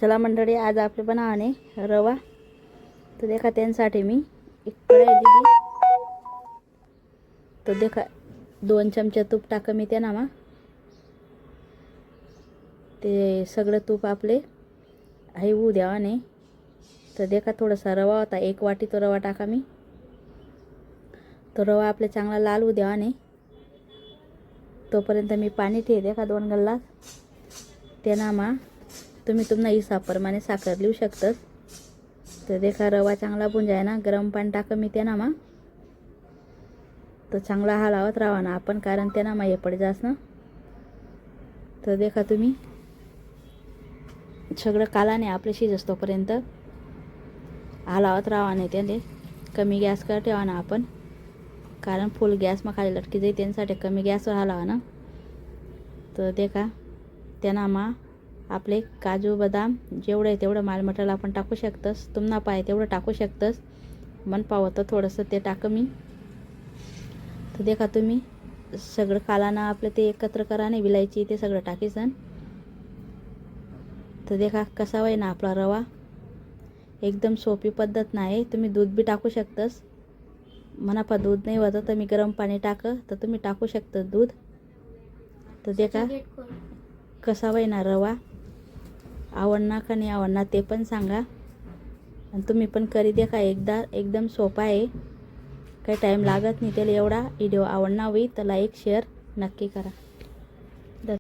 चला मंडळी, आज आपले बनावाने रवा. तो देखा त्यांसाठी मी एक कढई दिली. तो देखा 2 चमचे तूप टाक मी त्या नामा. ते सगळं तूप आपले आहे होऊ द्यावाने. तर देखा थोडासा रवा होता, 1 वाटी तो रवा टाका मी. तो रवा आपले चांगला लाल होऊ द्यावाने. तोपर्यंत मी पाणी ठेव देखा 2 गल्ला. त्या नामा तुम्ही तुमना हिसाबप्रमाणे साखर लिहू शकतात. तर देखा रवा चांगला भुंजाय ना, गरम पाणी टाक मी त्या नामा. तो चांगला हलावत राहा ना आपण, कारण त्या नामा हे पड जास ना. तर देखा तुम्ही सगळं कालाने आपले शिजस तोपर्यंत हलावत राहा नाही. त्याने कमी गॅस कर ठेवा ना आपण, कारण फुल गॅस मग खाली लटकी जाई, त्यांसाठी कमी गॅसवर हलावा ना. तर देखा त्यांना मा आपले काजू बदाम जेवढं आहे तेवढं मालमटेरियल आपण टाकू शकतस. तुम्हाला पाहिजे तेवढं टाकू शकतस. मन पावं तर थोडंसं ते टाक मी. तर देखा तुम्ही सगळं कालाना आपलं ते एकत्र करा नाही, विलायची ते सगळं टाकीसन. तर देखा कसा वय ना आपला रवा. एकदम सोपी पद्धत नाही. तुम्ही दूध बी टाकू शकतस. मनापा दूध नाही होतं तर मी गरम पाणी टाक, तर तुम्ही टाकू शकता दूध. तर देखा कसा वय ना रवा. आवडना का नाही आवडना ते पण सांगा. आणि तुम्ही पण करी देखा एकदा. एकदम सोपा आहे, काही टाईम लागत नाही त्याला एवढा. व्हिडिओ आवडना होई तर लाईक शेअर नक्की करा.